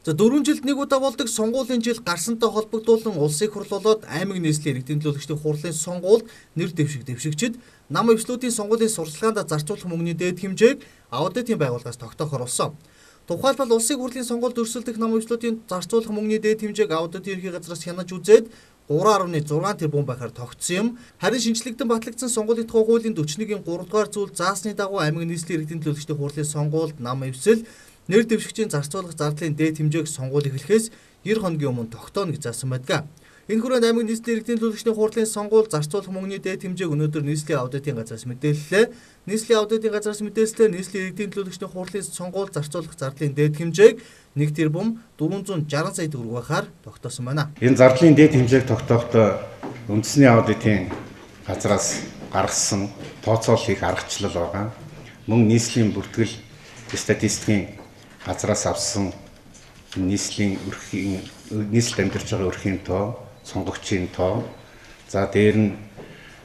За 4 жилд нэг удаа болдог сонгуулийн жил гарсантай холбогдуулан улсын их хурл болоод аймаг нийслэлийн иргэдийн төлөөлөгчдийн хурлын сонгуульд нэр дэвшигчид нам өвчлүүдийн сонгуулийн сурчлагаанд зарцуулах мөнгөний дээд хэмжээг аудитын байгууллагаас тогтоохоор болсон. Тухайлбал улсын хурлын сонгуульд өрсөлдөх нам өвчлүүдийн зарцуулах мөнгөний дээд хэмжээг аудитын ерхий газраас хянаж үзээд 3.6 тэрбум байхаар тогтсон юм. Харин шинжлэгдэн батлагдсан сонгуулийн тухай хуулийн 41-ийн 3 дугаар зүйл заасны дагуу аймаг нийслэлийн иргэдийн төлөөлөгчдийн хурлын сонгуульд нам өвсөл нэр дэвшигчийн зарцуулах зардлын дээд хэмжээг сонгуул эхлэхээс 90 хоногийн өмнө тогтооно гэж заасан байдаг. Энэ хүрээнд аймаг нийслэлийн иргэдийн төлөөлөгчдийн хурлын сонгуул зарцуулах мөнгөний дээд хэмжээг өнөөдөр нийслэлийн аудитын газраас мэдээллээ. Нийслэлийн аудитын газраас мэдээлснээр нийслэлийн иргэдийн төлөөлөгчдийн хурлын сонгуул зарцуулах зардлын дээд хэмжээг 1 тэрбум 460 сая төгрөг байхаар тогтоосон байна. Энэ зардлын дээд хэмжээг тогтоохдоо үндэсний аудитын газраас гаргасан тооцооллыг аргачлал байгаа. Мөн нийслэлийн бүртгэл статистикийн газраас авсан нийслэлийн амьдарч байгаа өрхийн тоо, сонгогчийн тоо, за дээр нь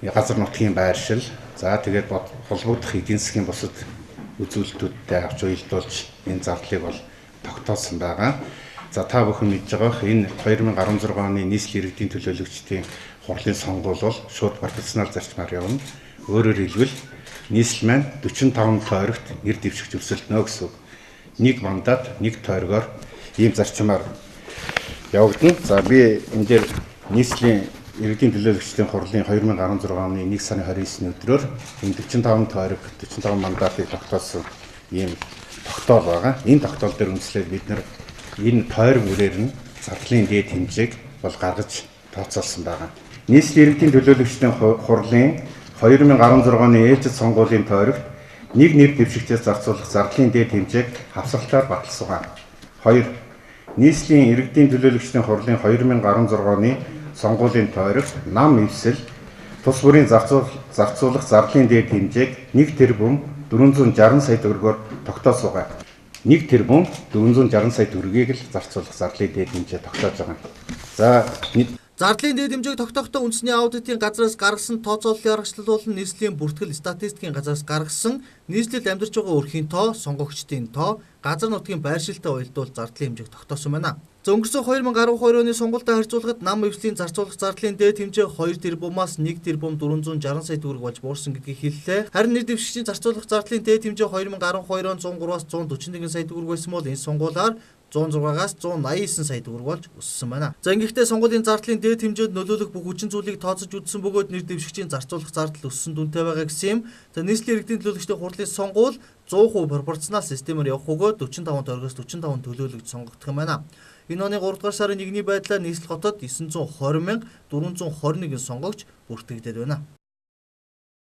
газар нутгийн байршил, за тэгээд холбогдох эдийн засгийн бусад үзүүлэлтүүдтэй авч уялдуулж энэ зардлыг бол тогтоосон байгаа. За та бүхэн мэдж байгаах энэ 2016 оны нийслэлийн иргэдийн төлөөлөгчдийн хурлын сонгуул бол шууд пропорционал зарчмаар явна. Өөрөөр хэлбэл нийслэл маань 45 тойрогт нэр дэвшигч өрсөлдөнө гэсэн үг. Нэг мандат, нэг тойргоор ийм зарчмаар явагдана. За би энэ дээр нийслэлийн иргэдийн төлөөлөгчдийн хурлын 2016 оны 1 сарын 29-ний өдрөөр энэ 45 тойрог, 45 мандатыг тогтоосон ийм тогтоол байгаа. Энэ тогтоол дээр үндэслээд бид нар энэ тойрог үрээр нь зардлын дээд хэмжээг бол гаргаж тооцоолсон байгаа. Нийслэлийн иргэдийн төлөөлөгчдийн хурлын 2016 оны ээлжид сонгуулийн тойрогт нэг нэр дэвшигчээс зарцуулах зардлын дээд хэмжээг хавсгалтаар баталсан. 2. Нийслэлийн иргэдийн төлөөлөгчдийн хурлын 2016 оны сонгуулийн тойрогт нам эвсэл тус бүрийн зарцуулах зардлын дээд хэмжээг 1 тэрбум 460 сая төгрөгөөр тогтоосон. 1 тэрбум 460 сая төгрөгийг л зарцуулах зардлын дээд хэмжээ тогтоож байгаа. За зардлын дээд хэмжээг тогтоохдоо үндэсний аудитын газраас гаргасан тооцооллын аргачлал болон нийслэлийн бүртгэл статистикийн газраас гаргасан нийслэлд амьдарч байгаа өрхийн тоо, сонгогчдын тоо, газар нутгийн байршилтай уялдуул зардлын хэмжээг тогтоосон байна. За өнгөрсөн 2012 оны сонгуультай харьцуулахад нам өвслийн зарцуулах зардлын дээд хэмжээ 2 тэрбумаас 1 тэрбум 460 сая төгрөг болж буурсан гэдгийг хэллээ. Харин нэр дэвшигчийн зарцуулах зардлын дээд хэмжээ 2012 он 103-аас 141 сая төгрөг байсан бол энэ сонгуулиар 106-аас 189 сая төгрөг болж өссөн байна. За ингэхдээ сонгуулийн зардлын дээд хэмжээнд нөлөөлөх бүх хүчин зүйлийг тооцож үзсэн бөгөөд нэр дэвшигчийн зарцуулах зардал өссөн дүнтэй байгаа гэсэн юм. За нийслэлийн иргэдийн төлөөлөгчдийн хурлын сонгуул 100% пропорционал системээр явах бөгөөд 45 тойрогоос 45 төлөөлөгч сонгогдох юм байна. Энэ оны 3 дугаар сарын 1-ний байдлаар нийслэл хотод 920,421 сонгогч бүртгэгдээд байна.